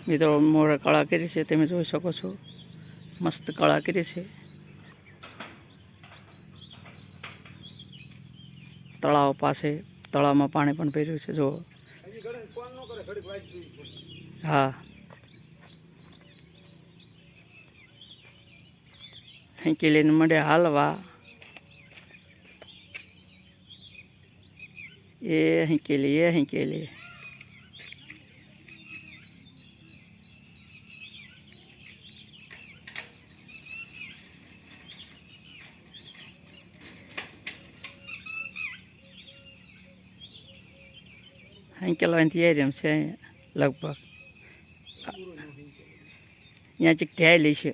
મિત્રો મોરે કળા કરી છે, તમે જોઈ શકો છો, મસ્ત કળા કરી છે। તળાવ પાસે, તળાવમાં પાણી પણ ભર્યું છે, જો હા હેંકી લઈને મંડે હાલવા, એ હેંકેલી એ હેંકેલી હેંકેલવાની તૈયારી છે લગભગ। અહીંયાથી ઢેલી છે,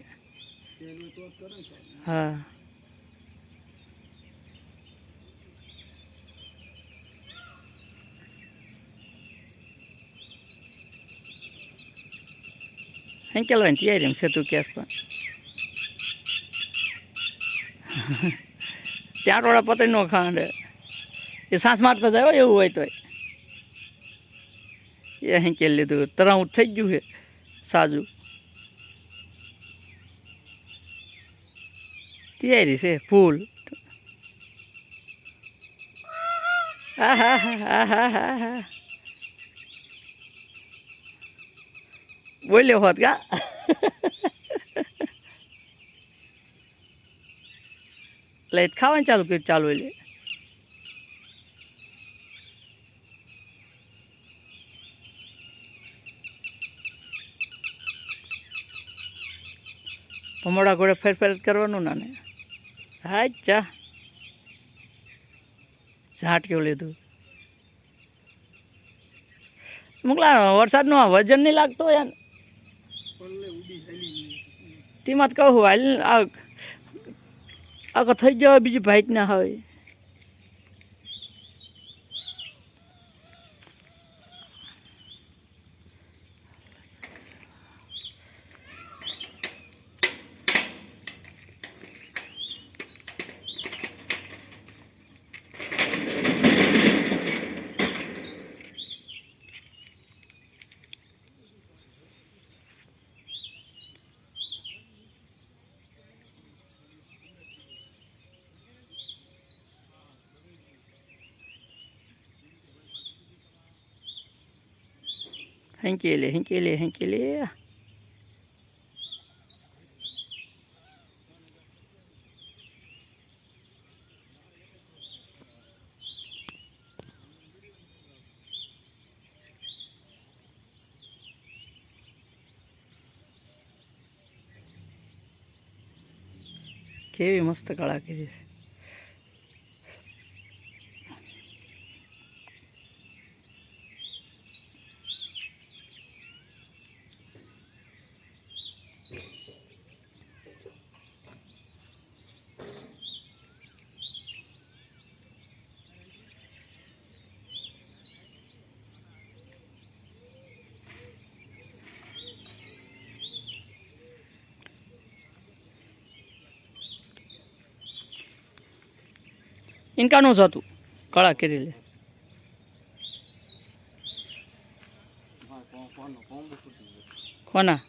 હા હેંકેલવાની તૈયારી છે તું કેસ પણ ત્યાં ટોળા પતંગ નો ખાંડે એ સાંસ મારતા જાય એવું હોય તો એ હેંકેલ લીધું, તરાઉ થઈ ગયું છે સાજુ, તૈયારી છે ફૂલ। હા હા હા હા હા હા બોલ્યો હોત કા એટલે ખાવાનું ચાલુ કર્યું, ચાલુ એટલે ભમોડા ઘોડે ફેર કરવાનું ના ને। હા ચા ઝાટક્યું લીધું, મોકલા વરસાદનો વજન નહીં લાગતો યાર, તેમાં જ કહું હાલ આગળ થઈ જાય બીજી ભાઈટ ના હોય। હેંકેલી હેંકેલી હેંકેલી કેવી મસ્ત કળા કરી છે। ઇનકાનું જ હતું કળા કરી લે, કોના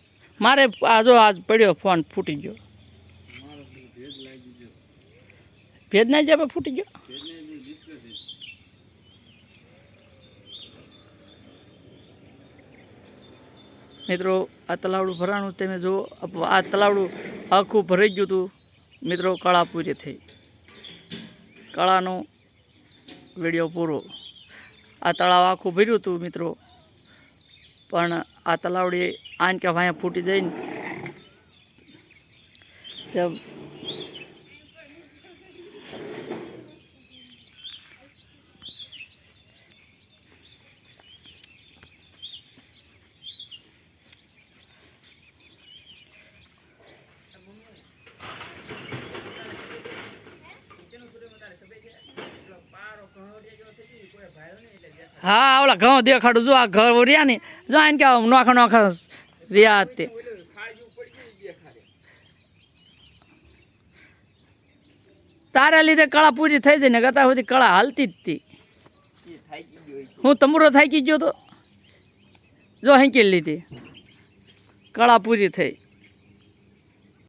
મારે આજો આજ પડ્યો ફોન ફૂટી ગયો, ભેજ ના જાય ફૂટી ગયો। મિત્રો આ તલાવડું ભરાણું તમે જુઓ, આ તલાવડું આખું ભરાઈ ગયું હતું મિત્રો, કળા પૂરી થઈ, કળાનો વિડીયો પૂરો। આ તળાવ આખું ભર્યું હતું મિત્રો, પણ આ તલાવડી આન કે વાયા ફૂટી જઈને હા ઓલા ઘઉં દેખાડું, જો આ ઘર રહ્યા ને જો આને કે નોખા નોખા રહ્યા તે તારા લીધે કળા પૂરી થઈ જાય ને, ગતા સુધી કળા હાલતી જ હતી। હું તમરો થાકી ગયો તો જો હેંકી લીધી, કળા પૂરી થઈ।